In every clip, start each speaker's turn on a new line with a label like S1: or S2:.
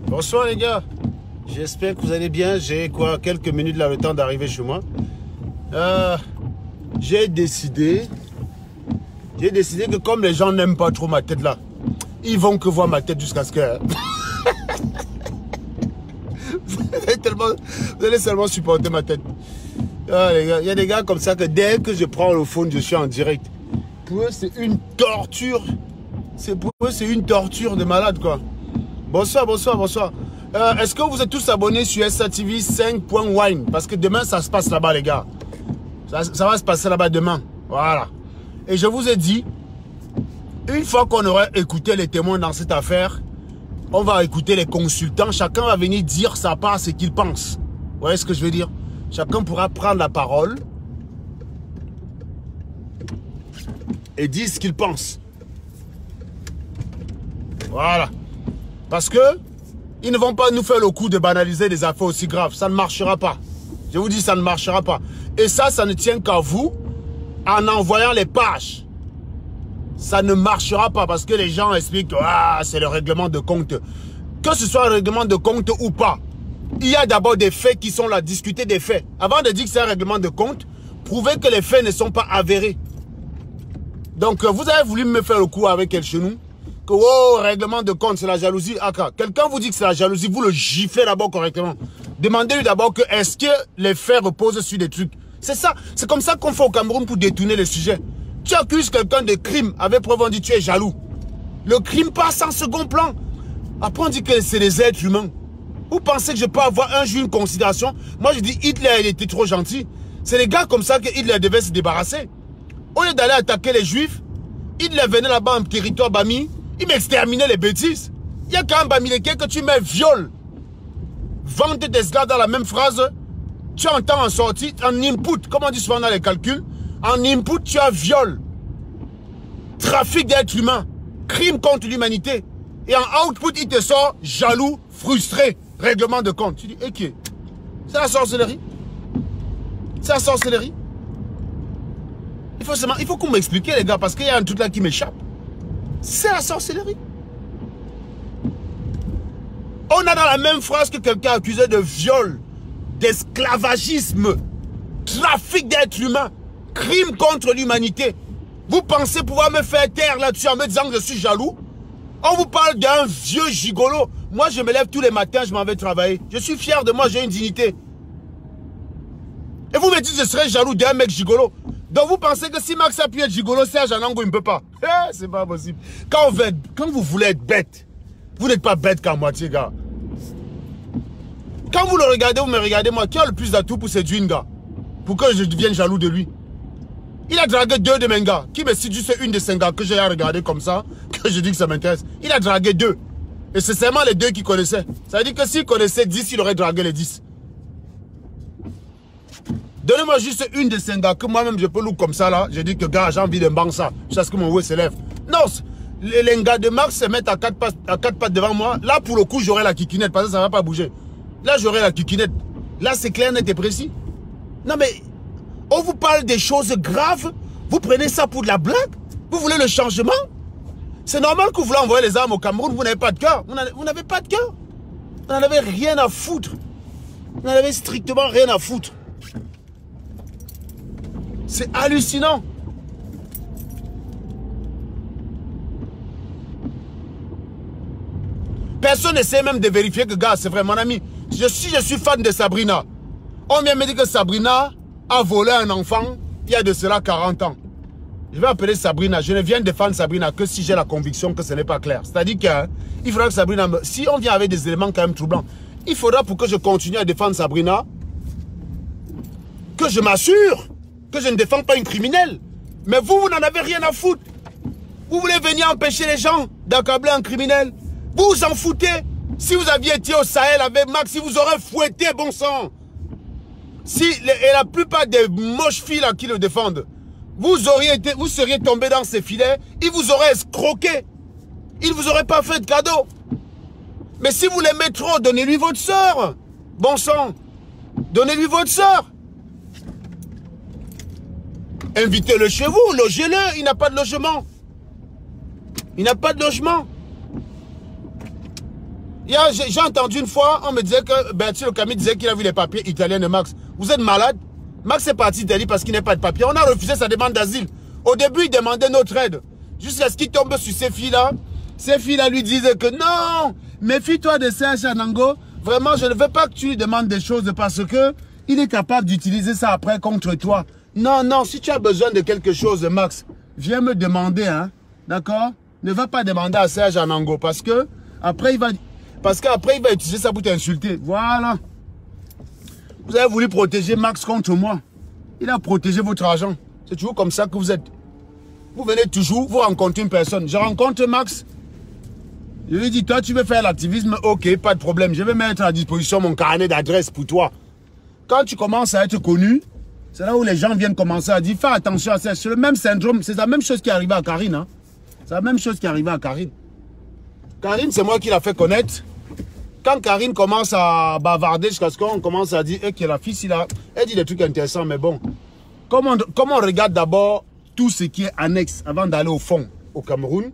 S1: Bonsoir les gars, j'espère que vous allez bien. J'ai quoi, quelques minutes là, le temps d'arriver chez moi. J'ai décidé que comme les gens n'aiment pas trop ma tête là, ils vont que voir ma tête jusqu'à ce que... vous allez seulement supporter ma tête. Les gars, il y a des gars comme ça que dès que je prends le phone, je suis en direct. Pour eux, c'est une torture. Pour eux, c'est une torture de malade quoi. Bonsoir. Est-ce que vous êtes tous abonnés sur SATV 5.wine? Parce que demain, ça se passe là-bas, les gars. Ça va se passer là-bas demain. Voilà. Et je vous ai dit, une fois qu'on aurait écouté les témoins dans cette affaire, on va écouter les consultants. Chacun va venir dire sa part, ce qu'il pense. Vous voyez ce que je veux dire? Chacun pourra prendre la parole et dire ce qu'il pense. Voilà. Parce que ils ne vont pas nous faire le coup de banaliser des affaires aussi graves. Ça ne marchera pas. Je vous dis, ça ne marchera pas. Et ça ne tient qu'à vous en envoyant les pages. Ça ne marchera pas parce que les gens expliquent que c'est le règlement de compte. Que ce soit un règlement de compte ou pas, il y a d'abord des faits qui sont là. Discuter des faits. Avant de dire que c'est un règlement de compte, prouvez que les faits ne sont pas avérés. Donc, vous avez voulu me faire le coup avec El Chenou. Que, règlement de compte, c'est la jalousie. Quelqu'un vous dit que c'est la jalousie, vous le giflez d'abord correctement. Demandez-lui d'abord que est-ce que les faits reposent sur des trucs. C'est ça. C'est comme ça qu'on fait au Cameroun pour détourner les sujets. Tu accuses quelqu'un de crime, avec preuve on dit tu es jaloux. Le crime passe en second plan. Après on dit que c'est des êtres humains. Vous pensez que je peux avoir un jour une considération? Moi je dis Hitler il était trop gentil. C'est les gars comme ça que Hitler devait se débarrasser. Au lieu d'aller attaquer les juifs, Hitler venait là-bas en territoire Bami, il m'exterminait les bêtises. Il y a quand même Bamileke que tu mets viol. Vente des gars dans la même phrase. Tu entends en sortie, en input, comme on dit souvent dans les calculs, en input tu as viol, trafic d'êtres humains, crime contre l'humanité. Et en output il te sort jaloux, frustré, règlement de compte. Tu dis, ok, c'est la sorcellerie. C'est la sorcellerie. Il faut qu'on m'explique les gars, parce qu'il y a un truc là qui m'échappe. C'est la sorcellerie. On a dans la même phrase que quelqu'un accusé de viol, d'esclavagisme, trafic d'êtres humains, crime contre l'humanité. Vous pensez pouvoir me faire taire là-dessus en me disant que je suis jaloux? On vous parle d'un vieux gigolo. Moi, je me lève tous les matins, je m'en vais travailler. Je suis fier de moi, j'ai une dignité. Et vous me dites que je serais jaloux d'un mec gigolo. Donc vous pensez que si Max a pu être gigolo, Serge Anango, il ne peut pas. C'est pas possible. Quand vous voulez être bête, vous n'êtes pas bête qu'à moitié, gars. Quand vous le regardez, vous me regardez, moi, qui a le plus d'atouts pour séduire une gars? Pour que je devienne jaloux de lui? Il a dragué 2 de mes gars. Qui me séduit, c'est une de ces gars que j'ai regardé comme ça, que je dis que ça m'intéresse. Il a dragué 2. Et c'est seulement les 2 qu'il connaissait. Ça veut dire que s'il connaissait 10, il aurait dragué les 10. Donnez-moi juste une de ces gars que moi-même je peux louer comme ça là. Je dis que gars, j'ai envie de banque ça. Jusqu'à ce que mon oué s'élève. Non, les gars de Marx se mettent à 4 pattes devant moi. Là, pour le coup, j'aurai la kikinette parce que ça ne va pas bouger. Là, j'aurai la kikinette. Là, c'est clair, net et précis. Non, mais on vous parle des choses graves. Vous prenez ça pour de la blague? Vous voulez le changement? C'est normal que vous voulez envoyer les armes au Cameroun. Vous n'avez pas de cœur. Vous n'avez pas de cœur. Vous n'en avez rien à foutre. Vous n'en avez strictement rien à foutre. C'est hallucinant. Personne n'essaie même de vérifier que, gars, c'est vrai, mon ami. Je suis fan de Sabrina. On vient me dire que Sabrina a volé un enfant il y a de cela 40 ans. Je vais appeler Sabrina. Je ne viens défendre Sabrina que si j'ai la conviction que ce n'est pas clair. C'est-à-dire qu'il faudra que Sabrina... Si on vient avec des éléments quand même troublants, il faudra pour que je continue à défendre Sabrina, que je m'assure que je ne défends pas une criminelle. Mais vous, vous n'en avez rien à foutre. Vous voulez venir empêcher les gens d'accabler un criminel. Vous vous en foutez. Si vous aviez été au Sahel avec Max, si vous aurez fouetté, bon sang. Et la plupart des moches filles là qui le défendent, vous seriez tombé dans ces filets, ils vous auraient escroqué. Ils ne vous auraient pas fait de cadeau. Mais si vous l'aimez trop, donnez-lui votre soeur. Bon sang. Donnez-lui votre soeur. Invitez-le chez vous, logez-le. Il n'a pas de logement. Il n'a pas de logement. J'ai entendu une fois, on me disait que Bertie Le Camus disait qu'il a vu les papiers italiens de Max. Vous êtes malade? Max est parti d'Italie parce qu'il n'a pas de papier. On a refusé sa demande d'asile. Au début, il demandait notre aide. Jusqu'à ce qu'il tombe sur ces filles-là. Ces filles-là lui disaient que non, méfie-toi de Serge Anango. Vraiment, je ne veux pas que tu lui demandes des choses parce que il est capable d'utiliser ça après contre toi. Non, non, si tu as besoin de quelque chose, Max, viens me demander, hein. D'accord? Ne va pas demander à Serge Anango parce que après il va utiliser ça pour t'insulter. Voilà. Vous avez voulu protéger Max contre moi. Il a protégé votre argent. C'est toujours comme ça que vous êtes. Vous venez toujours, vous rencontrez une personne. Je rencontre Max. Je lui dis, toi, tu veux faire l'activisme? Ok, pas de problème. Je vais mettre à disposition mon carnet d'adresse pour toi. Quand tu commences à être connu, c'est là où les gens viennent commencer à dire, fais attention à ça. C'est le même syndrome. C'est la même chose qui est arrivée à Karine. Hein. C'est la même chose qui est arrivée à Karine. Karine, c'est moi qui l'a fait connaître. Quand Karine commence à bavarder jusqu'à ce qu'on commence à dire que la fille, elle dit des trucs intéressants, mais bon. Comme on regarde d'abord tout ce qui est annexe avant d'aller au fond au Cameroun,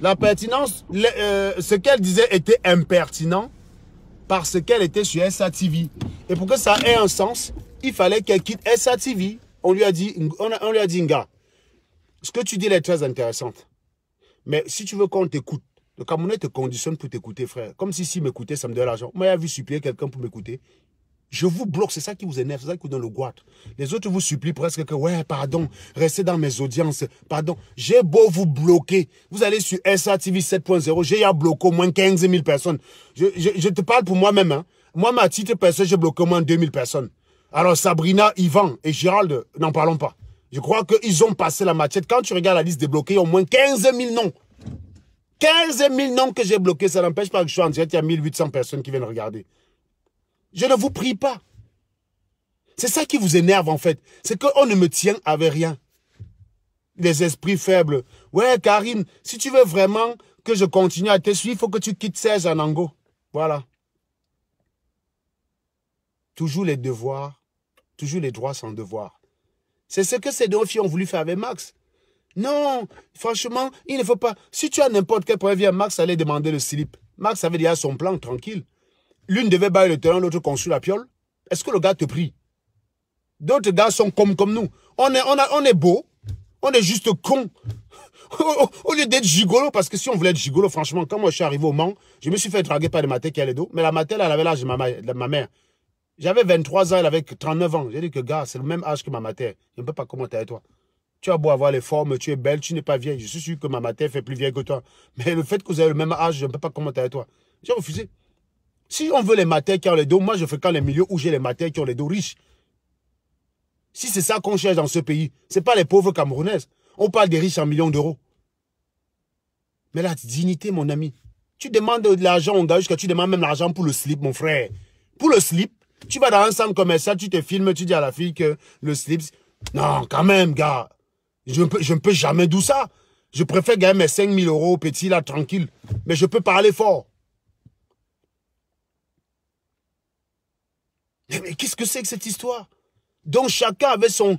S1: la pertinence, ce qu'elle disait était impertinent parce qu'elle était sur SATV. Et pour que ça ait un sens, il fallait qu'elle quitte SATV. On lui a dit, Nga, ce que tu dis est très intéressante. Mais si tu veux qu'on t'écoute, le Camerounais te conditionne pour t'écouter, frère. Comme si m'écoutait, ça me donne l'argent. Moi, j'ai vu supplier quelqu'un pour m'écouter. Je vous bloque, c'est ça qui vous énerve, c'est ça qui vous donne le goût. Les autres vous supplient presque que, ouais, pardon, restez dans mes audiences, pardon. J'ai beau vous bloquer. Vous allez sur SATV 7.0, j'ai à bloquer au moins 15 000 personnes. Je te parle pour moi-même. Hein. Moi, à titre personnel, j'ai bloqué au moins 2 000 personnes. Alors, Sabrina, Yvan et Gérald, n'en parlons pas. Je crois qu'ils ont passé la machette. Quand tu regardes la liste débloquée, il y a au moins 15 000 noms. 15 000 noms que j'ai bloqués, ça n'empêche pas que je sois en direct. Il y a 1800 personnes qui viennent regarder. Je ne vous prie pas. C'est ça qui vous énerve en fait. C'est qu'on ne me tient avec rien. Les esprits faibles. Ouais, Karine, si tu veux vraiment que je continue à te suivre, il faut que tu quittes Serge Anango. Voilà. Toujours les devoirs, toujours les droits sans devoir. C'est ce que ces deux filles ont voulu faire avec Max. Non, franchement, il ne faut pas. Si tu as n'importe quel problème, Max allait demander le slip. Max avait déjà son plan, tranquille. L'une devait bailler le terrain, l'autre construire la piole. Est-ce que le gars te prie? D'autres gars sont comme nous. On est beau, on est juste con. Au lieu d'être gigolo, parce que si on voulait être gigolo, franchement, quand moi je suis arrivé au Mans, je me suis fait draguer par des matins qui allaient dos. Mais la matelle, elle avait l'âge de ma mère. J'avais 23 ans, elle avait 39 ans. J'ai dit que gars, c'est le même âge que ma mater. Je ne peux pas commenter avec toi. Tu as beau avoir les formes, tu es belle, tu n'es pas vieille. Je suis sûr que ma mater fait plus vieille que toi. Mais le fait que vous avez le même âge, je ne peux pas commenter avec toi. J'ai refusé. Si on veut les maters qui ont les dos, moi je fréquente les milieux où j'ai les maters qui ont les dos riches. Si c'est ça qu'on cherche dans ce pays, ce n'est pas les pauvres Camerounaises. On parle des riches en millions d'euros. Mais la dignité, mon ami. Tu demandes de l'argent au gars jusqu'à tu demandes même l'argent pour le slip, mon frère. Pour le slip, tu vas dans un centre commercial, tu te filmes, tu dis à la fille que le slip... Non, quand même, gars. Je ne peux jamais d'où ça. Je préfère gagner mes 5 000 euros petit, là, tranquille. Mais je peux parler fort. Mais qu'est-ce que c'est que cette histoire? Donc chacun avait son...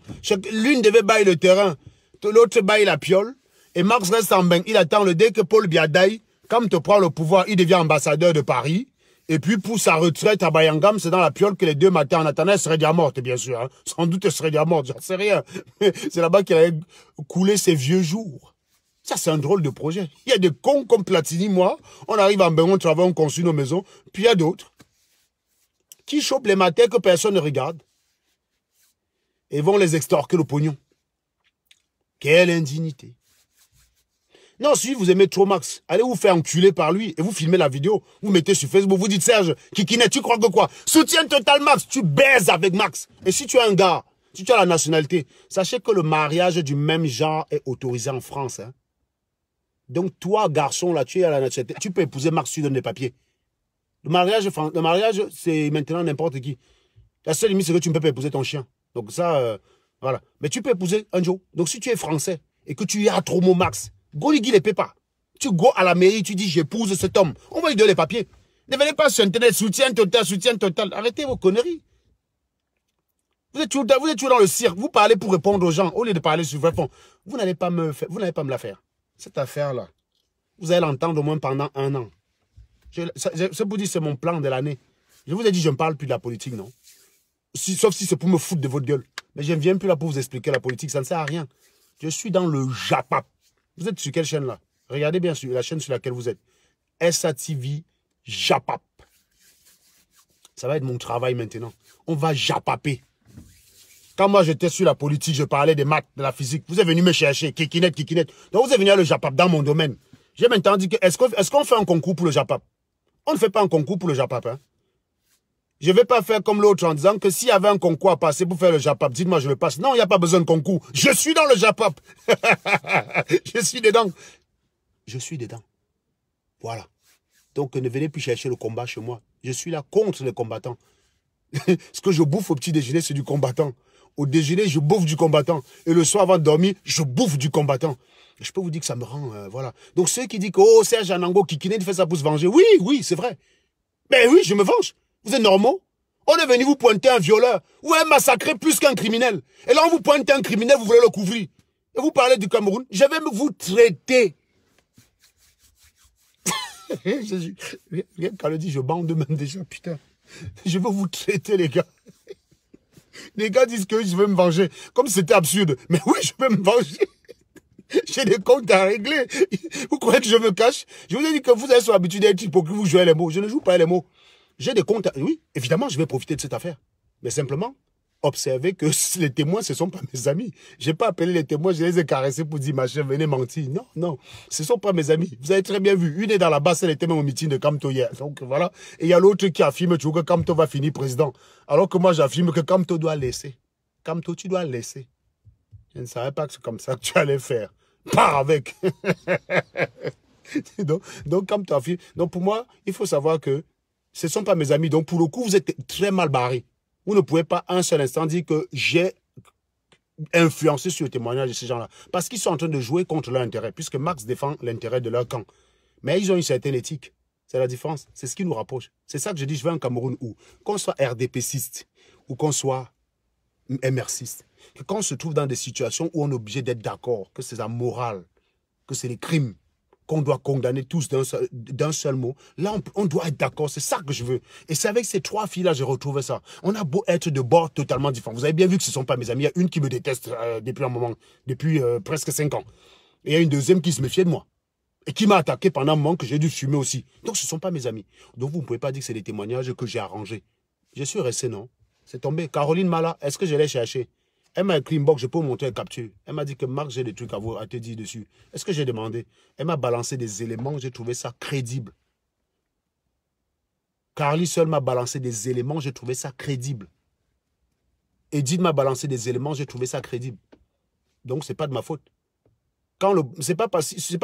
S1: L'une devait bailler le terrain, l'autre baille la piole. Et Max reste en bain. Il attend le dès que Paul Biadaï, comme te prend le pouvoir, il devient ambassadeur de Paris. Et puis pour sa retraite à Bayangam, c'est dans la piole que les deux matins en attendant, elle serait déjà morte, bien sûr. Hein. Sans doute elle serait déjà morte, j'en sais rien. C'est là-bas qu'elle avait coulé ses vieux jours. Ça, c'est un drôle de projet. Il y a des cons comme Platini, moi. On arrive en bain, on travaille, on construit nos maisons. Puis il y a d'autres qui chopent les matins que personne ne regarde. Et vont les extorquer le pognon. Quelle indignité. Non, si vous aimez trop Max, allez vous faire enculer par lui et vous filmez la vidéo. Vous mettez sur Facebook, vous dites Serge, Kikinet, tu crois que quoi? Soutien total Max, tu baises avec Max. Et si tu es un gars, si tu as la nationalité, sachez que le mariage du même genre est autorisé en France. Hein. Donc toi, garçon, là, tu es à la nationalité, tu peux épouser Max, tu donnes des papiers. Le mariage, c'est maintenant n'importe qui. La seule limite, c'est que tu ne peux pas épouser ton chien. Donc ça, voilà. Mais tu peux épouser un jour. Donc si tu es français et que tu es à trop Max, go lui les pépas. Tu go à la mairie, tu dis j'épouse cet homme. On va lui donner les papiers. Ne venez pas sur Internet, soutien total, soutien total. Arrêtez vos conneries. Vous êtes toujours dans le cirque. Vous parlez pour répondre aux gens au lieu de parler sur vrai fond. Vous n'allez pas me la faire. Cette affaire-là, vous allez l'entendre au moins pendant 1 an. C'est pour dire que c'est mon plan de l'année. Je vous ai dit, je ne parle plus de la politique, non? Sauf si c'est pour me foutre de votre gueule. Mais je ne viens plus là pour vous expliquer la politique, ça ne sert à rien. Je suis dans le Japap. Vous êtes sur quelle chaîne là? Regardez bien sur la chaîne sur laquelle vous êtes. SATV Japap. Ça va être mon travail maintenant. On va japaper. Quand moi j'étais sur la politique, je parlais des maths, de la physique. Vous êtes venu me chercher, kikinette. Donc vous êtes venu à le Japap dans mon domaine. J'ai maintenant dit que est-ce qu'on fait un concours pour le Japap? On ne fait pas un concours pour le Japap. Hein? Je ne vais pas faire comme l'autre en disant que s'il y avait un concours à passer pour faire le Japap, dites-moi je le passe. Non, il n'y a pas besoin de concours. Je suis dans le Japap. Je suis dedans. Je suis dedans. Voilà. Donc ne venez plus chercher le combat chez moi. Je suis là contre les combattants. Ce que je bouffe au petit déjeuner, c'est du combattant. Au déjeuner, je bouffe du combattant. Et le soir, avant de dormir, je bouffe du combattant. Je peux vous dire que ça me rend... voilà. Donc ceux qui disent que oh, Serge Anango, Kikinet fait ça pour se venger. Oui, oui, c'est vrai. Mais oui, je me venge. Vous êtes normaux? On est venu vous pointer un violeur ou un massacré plus qu'un criminel. Et là, on vous pointe un criminel, vous voulez le couvrir. Et vous parlez du Cameroun. Je vais vous traiter. Regarde, quand le dit, je bande même déjà, putain. Je veux vous traiter, les gars. Les gars disent que je veux me venger. Comme si c'était absurde. Mais oui, je veux me venger. J'ai des comptes à régler. Vous croyez que je me cache? Je vous ai dit que vous avez sur l'habitude d'être hypocrite, vous jouez les mots. Je ne joue pas les mots. J'ai des comptes à... Oui, évidemment, je vais profiter de cette affaire. Mais simplement, observez que les témoins, ce ne sont pas mes amis. Je n'ai pas appelé les témoins, je les ai caressés pour dire, ma chère, venez mentir. Non, non, ce ne sont pas mes amis. Vous avez très bien vu. Une est dans la basse, elle était même au meeting de Kamto hier. Donc voilà. Et il y a l'autre qui affirme toujours que Kamto va finir président. Alors que moi, j'affirme que Kamto doit laisser. Kamto, tu dois laisser. Je ne savais pas que c'est comme ça que tu allais faire. Pars avec. donc Kamto affirme. Donc pour moi, il faut savoir que ce ne sont pas mes amis. Donc pour le coup, vous êtes très mal barrés. Vous ne pouvez pas un seul instant dire que j'ai influencé sur le témoignage de ces gens-là. Parce qu'ils sont en train de jouer contre leur intérêt, puisque Marx défend l'intérêt de leur camp. Mais ils ont une certaine éthique. C'est la différence. C'est ce qui nous rapproche. C'est ça que je dis, je veux un Cameroun où, qu'on soit RDPciste ou qu'on soit MRCiste, que quand on se trouve dans des situations où on est obligé d'être d'accord, que c'est la morale, que c'est les crimes, qu'on doit condamner tous d'un seul mot. Là, on doit être d'accord. C'est ça que je veux. Et c'est avec ces trois filles-là que j'ai retrouvé ça. On a beau être de bords totalement différents. Vous avez bien vu que ce ne sont pas mes amis. Il y a une qui me déteste depuis un moment, depuis presque 5 ans. Et il y a une deuxième qui se méfiait de moi. Et qui m'a attaqué pendant un moment que j'ai dû fumer aussi. Donc, ce ne sont pas mes amis. Donc, vous ne pouvez pas dire que c'est des témoignages que j'ai arrangés. Je suis resté, non. C'est tombé. Caroline Mala, est-ce que je l'ai cherché? Elle m'a écrit une box, je peux vous montrer une capture. Elle m'a dit que Marc, j'ai des trucs à te dire dessus. Est-ce que j'ai demandé? Elle m'a balancé des éléments, j'ai trouvé ça crédible. Carly seul m'a balancé des éléments, j'ai trouvé ça crédible. Edith m'a balancé des éléments, j'ai trouvé ça crédible. Donc, ce n'est pas de ma faute. Ce n'est pas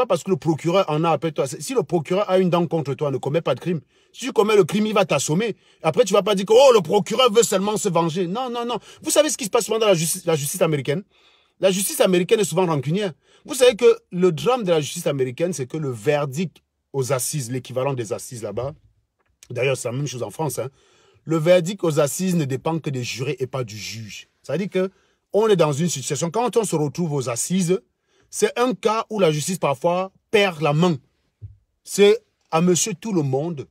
S1: parce que le procureur en a après toi. Si le procureur a une dent contre toi, ne commets pas de crime. Si tu commets le crime, il va t'assommer. Après, tu ne vas pas dire que oh, le procureur veut seulement se venger. Non, non, non. Vous savez ce qui se passe souvent dans la justice américaine? La justice américaine est souvent rancunière. Vous savez que le drame de la justice américaine, c'est que le verdict aux assises, l'équivalent des assises là-bas, d'ailleurs, c'est la même chose en France, hein, le verdict aux assises ne dépend que des jurés et pas du juge. Ça veut dire qu'on est dans une situation, quand on se retrouve aux assises, c'est un cas où la justice parfois perd la main. C'est à monsieur tout le monde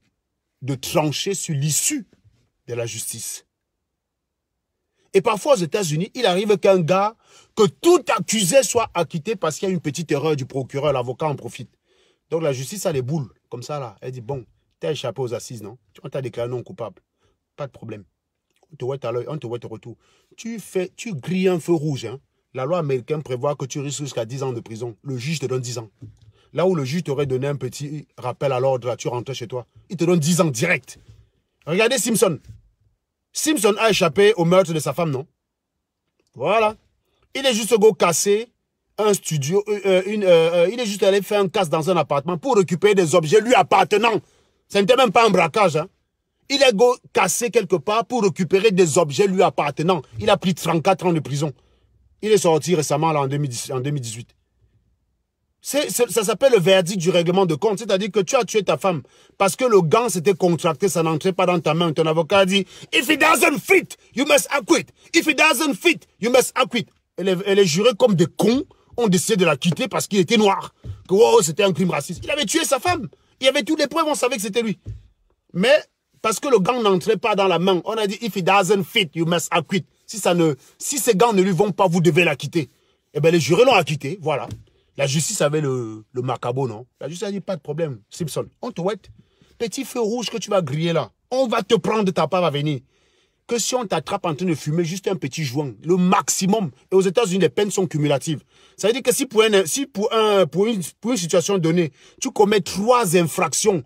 S1: de trancher sur l'issue de la justice. Et parfois aux États-Unis, il arrive qu'un gars, que tout accusé soit acquitté parce qu'il y a une petite erreur du procureur, l'avocat en profite. Donc la justice a les boules, comme ça là. Elle dit, bon, t'as échappé aux assises, non? On t'a déclaré non coupable. Pas de problème. On te voit à l'œil, on te voit au retour. Tu grilles un feu rouge, hein? La loi américaine prévoit que tu risques jusqu'à 10 ans de prison. Le juge te donne 10 ans. Là où le juge t'aurait donné un petit rappel à l'ordre, tu rentrais chez toi. Il te donne 10 ans direct. Regardez Simpson. Simpson a échappé au meurtre de sa femme, non? Voilà. Il est juste go casser un studio, il est juste allé faire un casse dans un appartement pour récupérer des objets lui appartenant. Ce n'était même pas un braquage, hein. Il est go casser quelque part pour récupérer des objets lui appartenant. Il a pris 34 ans de prison. Il est sorti récemment là, en 2018. Ça s'appelle le verdict du règlement de compte. C'est-à-dire que tu as tué ta femme parce que le gant s'était contracté, ça n'entrait pas dans ta main. Ton avocat a dit, if it doesn't fit, you must acquit. If it doesn't fit, you must acquit. Et les jurés comme des cons ont décidé de la quitter parce qu'il était noir. Que oh, c'était un crime raciste. Il avait tué sa femme. Il y avait toutes les preuves, on savait que c'était lui. Mais parce que le gant n'entrait pas dans la main, on a dit, if it doesn't fit, you must acquit. Si ces gants ne lui vont pas, vous devez l'acquitter. Eh bien, les jurés l'ont acquitté, voilà. La justice avait le macabo, non? La justice a dit, pas de problème, Simpson, on te ouette. Petit feu rouge que tu vas griller là, on va te prendre, ta part à venir. Que si on t'attrape en train de fumer juste un petit joint, le maximum, et aux États-Unis, les peines sont cumulatives. Ça veut dire que si pour une situation donnée, tu commets 3 infractions,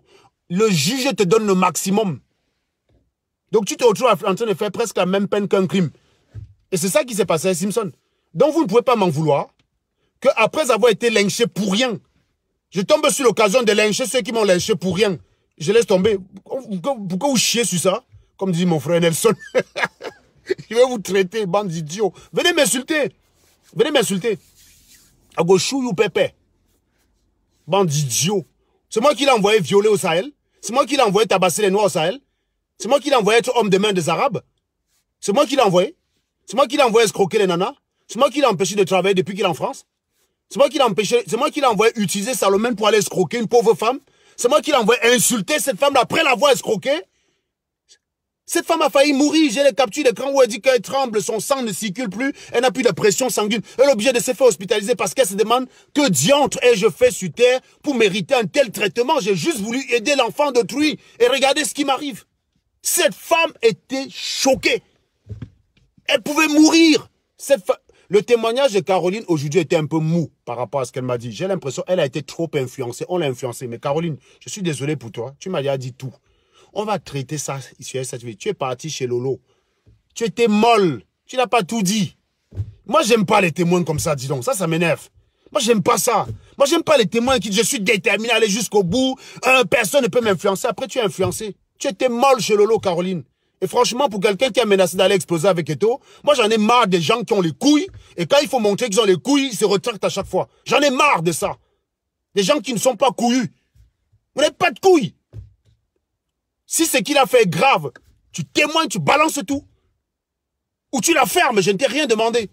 S1: le juge te donne le maximum. Donc tu te retrouves en train de faire presque la même peine qu'un crime. Et c'est ça qui s'est passé à Simpson. Donc vous ne pouvez pas m'en vouloir qu'après avoir été lynché pour rien, je tombe sur l'occasion de lyncher ceux qui m'ont lynché pour rien. Je laisse tomber. Pourquoi vous chiez sur ça? Comme dit mon frère Nelson. Je vais vous traiter, bande d'idiots. Venez m'insulter. Venez m'insulter. I go shoot you, pépé. Bande d'idiots. C'est moi qui l'ai envoyé violer au Sahel. C'est moi qui l'ai envoyé tabasser les Noirs au Sahel. C'est moi qui l'ai envoyé être homme de main des Arabes. C'est moi qui l'ai envoyé. C'est moi qui l'ai envoyé escroquer les nanas. C'est moi qui l'ai empêché de travailler depuis qu'il est en France. C'est moi qui l'ai envoyé utiliser Salomon pour aller escroquer une pauvre femme. C'est moi qui l'ai envoyé insulter cette femme-là après l'avoir escroquée. Cette femme a failli mourir. J'ai les captures d'écran où elle dit qu'elle tremble, son sang ne circule plus, elle n'a plus de pression sanguine. Elle est obligée de se faire hospitaliser parce qu'elle se demande que diantre ai-je fait sur terre pour mériter un tel traitement. J'ai juste voulu aider l'enfant d'autrui et regardez ce qui m'arrive. Cette femme était choquée. Elle pouvait mourir. Le témoignage de Caroline aujourd'hui était un peu mou par rapport à ce qu'elle m'a dit. J'ai l'impression qu'elle a été trop influencée. On l'a influencée. Mais Caroline, je suis désolé pour toi. Tu m'as déjà dit tout. On va traiter ça sur cette vidéo. Tu es parti chez Lolo. Tu étais molle. Tu n'as pas tout dit. Moi, j'aime pas les témoins comme ça, dis donc. Ça m'énerve. Moi, j'aime pas ça. Moi, j'aime pas les témoins qui disent je suis déterminé à aller jusqu'au bout. Personne ne peut m'influencer. Après, tu es influencé. Tu étais molle chez Lolo, Caroline. Et franchement, pour quelqu'un qui a menacé d'aller exploser avec Eto, moi, j'en ai marre des gens qui ont les couilles. Et quand il faut montrer qu'ils ont les couilles, ils se retractent à chaque fois. J'en ai marre de ça. Des gens qui ne sont pas couillus. Vous n'avez pas de couilles. Si ce qu'il a fait est grave, tu témoignes, tu balances tout. Ou tu la fermes, je ne t'ai rien demandé.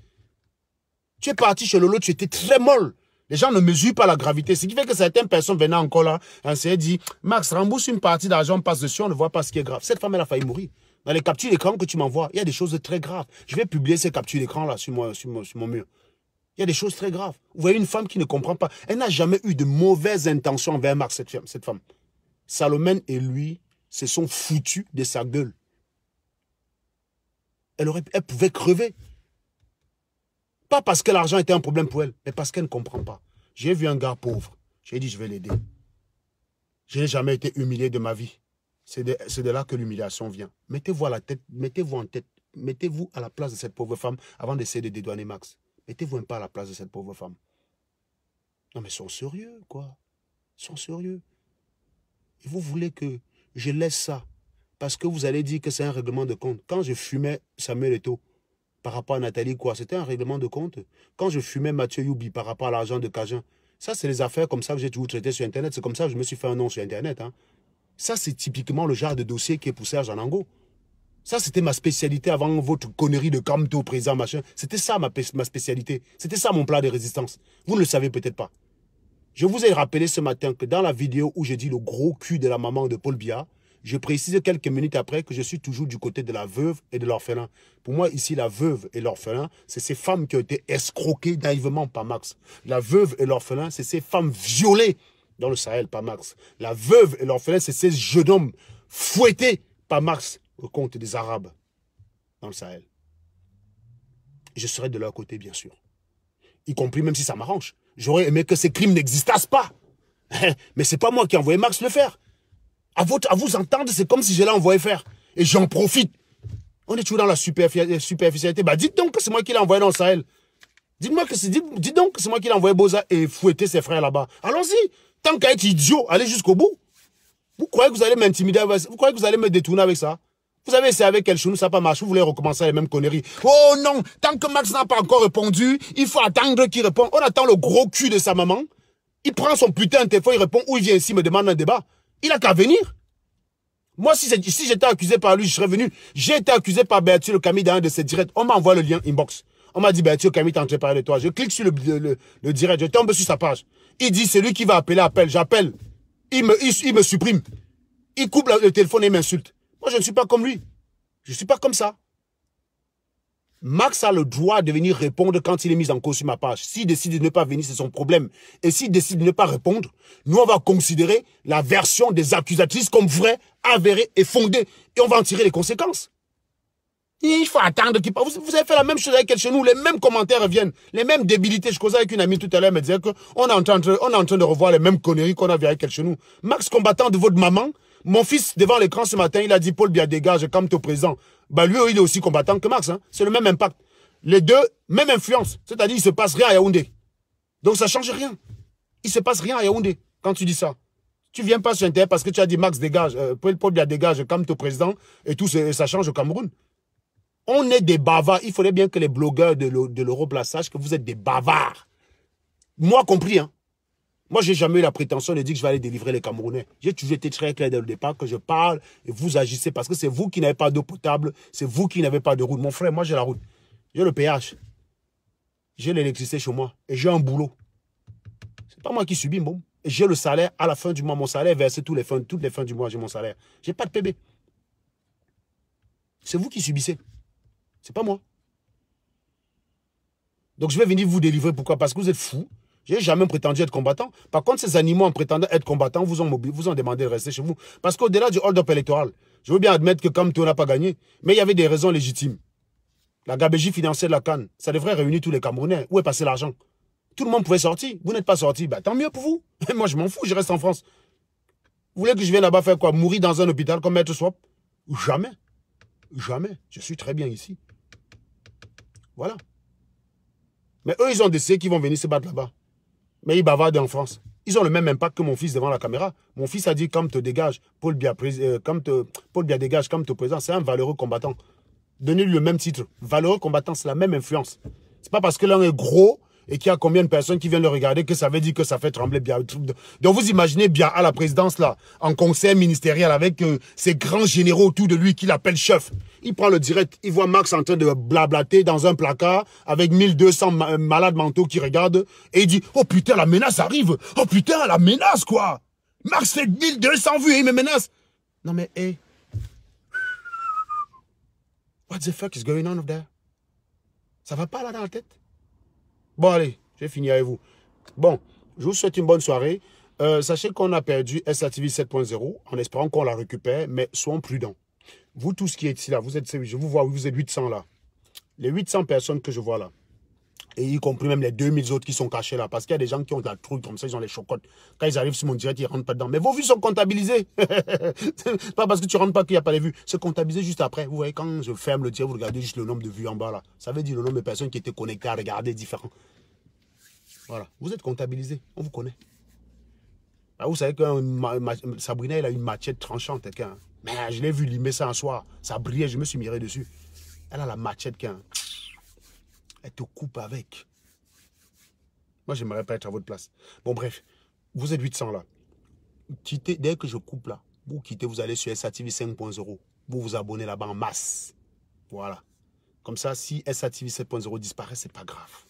S1: Tu es parti chez Lolo, tu étais très molle. Les gens ne mesurent pas la gravité. Ce qui fait que certaines personnes venaient encore là, on s'est dit, Max, rembourse une partie d'argent, on passe dessus, on ne voit pas ce qui est grave. Cette femme, elle a failli mourir. Dans les captures d'écran que tu m'envoies, il y a des choses très graves. Je vais publier ces captures d'écran là sur mon mur. Il y a des choses très graves. Vous voyez une femme qui ne comprend pas. Elle n'a jamais eu de mauvaises intentions envers Max, cette femme. Salomon et lui se sont foutus de sa gueule. Elle pouvait crever. Pas parce que l'argent était un problème pour elle, mais parce qu'elle ne comprend pas. J'ai vu un gars pauvre. J'ai dit, je vais l'aider. Je n'ai jamais été humilié de ma vie. C'est de là que l'humiliation vient. Mettez-vous à la tête, mettez-vous en tête, mettez-vous à la place de cette pauvre femme avant d'essayer de dédouaner Max. Mettez-vous un peu à la place de cette pauvre femme. Non mais ils sont sérieux, quoi. Ils sont sérieux. Et vous voulez que je laisse ça parce que vous allez dire que c'est un règlement de compte. Quand je fumais Samuel Eto'o par rapport à Nathalie, quoi, c'était un règlement de compte. Quand je fumais Mathieu Youbi par rapport à l'argent de Cajun, ça, c'est les affaires comme ça que j'ai toujours traité sur Internet. C'est comme ça que je me suis fait un nom sur Internet. Hein. Ça, c'est typiquement le genre de dossier qui est pour Serge Anango. Ça, c'était ma spécialité avant votre connerie de Kamto, président, machin. C'était ça ma spécialité. C'était ça mon plat de résistance. Vous ne le savez peut-être pas. Je vous ai rappelé ce matin que dans la vidéo où j'ai dit le gros cul de la maman de Paul Biya, je précise quelques minutes après que je suis toujours du côté de la veuve et de l'orphelin. Pour moi, ici, la veuve et l'orphelin, c'est ces femmes qui ont été escroquées naïvement par Max. La veuve et l'orphelin, c'est ces femmes violées dans le Sahel par Max. La veuve et l'orphelin, c'est ces jeunes hommes fouettés par Max au compte des Arabes dans le Sahel. Et je serai de leur côté, bien sûr. Y compris même si ça m'arrange. J'aurais aimé que ces crimes n'existassent pas. Mais c'est pas moi qui ai envoyé Max le faire. À vous entendre, c'est comme si je l'ai envoyé faire. Et j'en profite. On est toujours dans la superficialité. Bah, dites donc que c'est moi qui l'ai envoyé dans le Sahel. Dites donc que c'est moi qui l'ai envoyé Boza et fouetter ses frères là-bas. Allons-y. Tant qu'à être idiot, allez jusqu'au bout. Vous croyez que vous allez m'intimider avec ça? Vous croyez que vous allez me détourner avec ça? Vous avez essayé avec El Chounou, ça n'a pas marché. Vous voulez recommencer les mêmes conneries. Oh non, tant que Max n'a pas encore répondu, il faut attendre qu'il réponde. On attend le gros cul de sa maman. Il prend son putain de téléphone, il répond, ou il vient ici me demande un débat. Il n'a qu'à venir. Moi, si j'étais accusé par lui, je serais venu. J'ai été accusé par Berthier Le Camille dans un de ses directs. On m'a envoyé le lien inbox. On m'a dit, Berthier Le Camille t'as entendu parler de toi. Je clique sur le direct, je tombe sur sa page. Il dit, c'est lui qui va appeler, appelle. J'appelle. il me supprime. Il coupe le téléphone et il m'insulte. Moi, je ne suis pas comme lui. Je ne suis pas comme ça. Max a le droit de venir répondre quand il est mis en cause sur ma page. S'il décide de ne pas venir, c'est son problème. Et s'il décide de ne pas répondre, nous, on va considérer la version des accusatrices comme vraie, avérée et fondée. Et on va en tirer les conséquences. Il faut attendre qu'il parle. Vous avez fait la même chose avec elle chez nous. Les mêmes commentaires reviennent. Les mêmes débilités. Je causais avec une amie tout à l'heure, elle me disait qu'on est en train de revoir les mêmes conneries qu'on a vues avec elle chez nous. Max, combattant de votre maman, mon fils, devant l'écran ce matin, il a dit Paul Biya dégage comme ton président. Bah lui, il est aussi combattant que Max. Hein. C'est le même impact. Les deux, même influence. C'est-à-dire, il ne se passe rien à Yaoundé. Donc ça ne change rien. Il ne se passe rien à Yaoundé quand tu dis ça. Tu ne viens pas sur Internet parce que tu as dit Max dégage, Paul Biya dégage comme ton président et tout, ça change au Cameroun. On est des bavards. Il faudrait bien que les blogueurs de l'Europe la sachent que vous êtes des bavards. Moi compris, hein. Moi, j'ai jamais eu la prétention de dire que je vais aller délivrer les Camerounais. J'ai toujours été très clair dès le départ que je parle et vous agissez parce que c'est vous qui n'avez pas d'eau potable, c'est vous qui n'avez pas de route. Mon frère, moi, j'ai la route. J'ai le péage. J'ai l'électricité chez moi et j'ai un boulot. C'est pas moi qui subis, bon. Et j'ai le salaire à la fin du mois. Mon salaire est versé toutes les fins du mois, j'ai mon salaire. J'ai pas de PB. C'est vous qui subissez. C'est pas moi. Donc, je vais venir vous délivrer. Pourquoi? Parce que vous êtes fous. Je n'ai jamais prétendu être combattant. Par contre, ces animaux, en prétendant être combattants, vous ont demandé de rester chez vous. Parce qu'au-delà du hold-up électoral, je veux bien admettre que Kamto n'a pas gagné, mais il y avait des raisons légitimes. La gabegie financière de la CAN, ça devrait réunir tous les Camerounais. Où est passé l'argent? Tout le monde pouvait sortir. Vous n'êtes pas sorti. Bah, tant mieux pour vous. Moi, je m'en fous, je reste en France. Vous voulez que je vienne là-bas faire quoi? Mourir dans un hôpital comme Maître Swap? Jamais. Jamais. Je suis très bien ici. Voilà. Mais eux, ils ont décidé qu'ils vont venir se battre là-bas. Mais ils bavardent en France. Ils ont le même impact que mon fils devant la caméra. Mon fils a dit, comme te dégage, Paul Biya dégage, comme te présent. C'est un valeureux combattant. Donnez-lui le même titre. Valeureux combattant, c'est la même influence. C'est pas parce que l'un est gros et qu'il y a combien de personnes qui viennent le regarder que ça veut dire que ça fait trembler Biya. Donc vous imaginez Biya à la présidence là, en conseil ministériel avec ces grands généraux autour de lui qu'il appelle chef. Il prend le direct, il voit Max en train de blablater dans un placard avec 1200 malades mentaux qui regardent et il dit « Oh putain, la menace arrive! Oh putain, la menace quoi! Max fait 1200 vues et il me menace! » Non mais, hey, what the fuck is going on over there? Ça va pas là dans la tête? Bon allez, je vais finir avec vous. Bon, je vous souhaite une bonne soirée. Sachez qu'on a perdu SATV 7.0 en espérant qu'on la récupère, mais soyons prudents. Vous tous qui êtes ici là, vous êtes, je vous vois, vous êtes 800 là. Les 800 personnes que je vois là, et y compris même les 2000 autres qui sont cachés là, parce qu'il y a des gens qui ont de la trouille comme ça, ils ont les chocottes. Quand ils arrivent sur mon direct, ils ne rentrent pas dedans. Mais vos vues sont comptabilisées. C'est pas parce que tu ne rentres pas qu'il n'y a pas les vues. C'est comptabilisé juste après. Vous voyez, quand je ferme le direct, vous regardez juste le nombre de vues en bas là. Ça veut dire le nombre de personnes qui étaient connectées à regarder différents. Voilà. Vous êtes comptabilisés. On vous connaît. Ah, vous savez que Sabrina, elle a une machette tranchante. Mais je l'ai vu limer ça un soir. Ça brillait, je me suis miré dessus. Elle a la machette elle te coupe avec. Moi, j'aimerais pas être à votre place. Bon, bref. Vous êtes 800 là. Quittez, dès que je coupe là, vous quittez, vous allez sur SATV 5.0. Vous vous abonnez là-bas en masse. Voilà. Comme ça, si SATV 7.0 disparaît, c'est pas grave.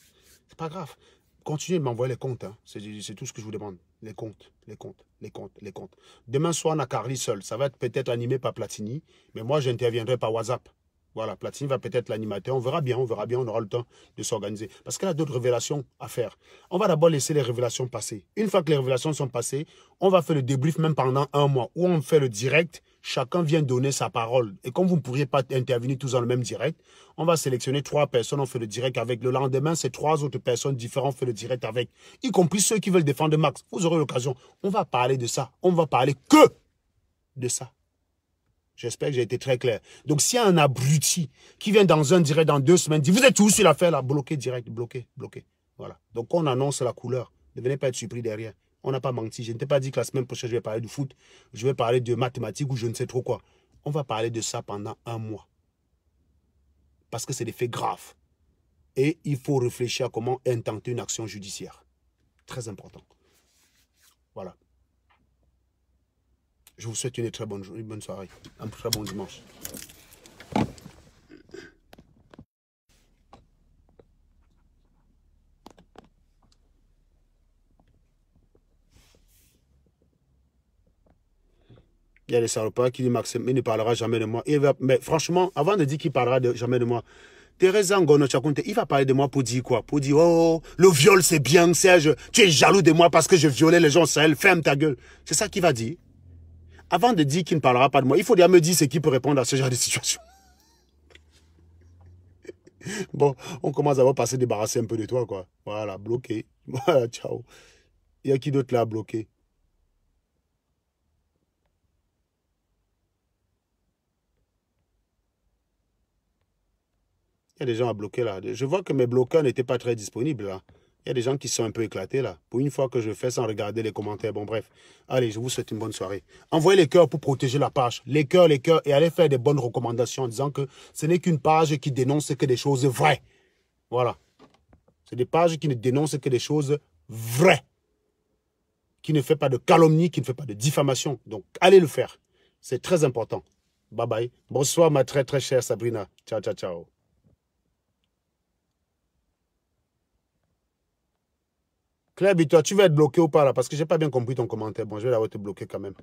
S1: C'est pas grave. Continuez de m'envoyer les comptes. Hein. C'est tout ce que je vous demande. Les comptes, les comptes, les comptes, les comptes. Demain soir, on a Carly seul. Ça va être peut-être animé par Platini. Mais moi, j'interviendrai par WhatsApp. Voilà, Platini va peut-être l'animateur. On verra bien, on aura le temps de s'organiser. Parce qu'elle a d'autres révélations à faire. On va d'abord laisser les révélations passer. Une fois que les révélations sont passées, on va faire le débrief même pendant un mois. Où on fait le direct, chacun vient donner sa parole. Et comme vous ne pourriez pas intervenir tous dans le même direct, on va sélectionner 3 personnes, on fait le direct avec. Le lendemain, c'est 3 autres personnes différentes, on fait le direct avec. Y compris ceux qui veulent défendre Max. Vous aurez l'occasion. On va parler de ça. On va parler que de ça. J'espère que j'ai été très clair. Donc, s'il y a un abruti qui vient dans un direct dans 2 semaines, dit, vous êtes où sur l'affaire là? Bloqué direct, bloqué, bloqué. Voilà. Donc, on annonce la couleur. Ne venez pas être surpris derrière. On n'a pas menti. Je ne t'ai pas dit que la semaine prochaine, je vais parler du foot. Je vais parler de mathématiques ou je ne sais trop quoi. On va parler de ça pendant un mois. Parce que c'est des faits graves. Et il faut réfléchir à comment intenter une action judiciaire. Très important. Voilà. Je vous souhaite une très bonne soirée, un très bon dimanche. Il y a des salopards qui disent Maxime, il ne parlera jamais de moi. Mais franchement, avant de dire qu'il parlera jamais de moi, Teresa Ngono Chakunte, il va parler de moi pour dire quoi? Pour dire, oh, le viol c'est bien, Serge, tu es jaloux de moi parce que je violais les gens au Sahel, ferme ta gueule. C'est ça qu'il va dire. Avant de dire qu'il ne parlera pas de moi, il faut déjà me dire ce qui peut répondre à ce genre de situation. Bon, on commence à voir passer débarrasser un peu de toi, quoi. Voilà, bloqué. Voilà, ciao. Il y a qui d'autre là bloqué? Il y a des gens à bloquer là. Je vois que mes bloqueurs n'étaient pas très disponibles là. Il y a des gens qui sont un peu éclatés là. Pour une fois que je fais sans regarder les commentaires. Bon, bref. Allez, je vous souhaite une bonne soirée. Envoyez les cœurs pour protéger la page. Les cœurs. Et allez faire des bonnes recommandations en disant que ce n'est qu'une page qui dénonce que des choses vraies. Voilà. C'est des pages qui ne dénoncent que des choses vraies. Qui ne fait pas de calomnie, qui ne fait pas de diffamation. Donc, allez le faire. C'est très important. Bye bye. Bonsoir, ma très très chère Sabrina. Ciao, ciao, ciao. Claire, toi, tu vas être bloqué ou pas là? Parce que je n'ai pas bien compris ton commentaire. Bon, je vais la te bloquer quand même.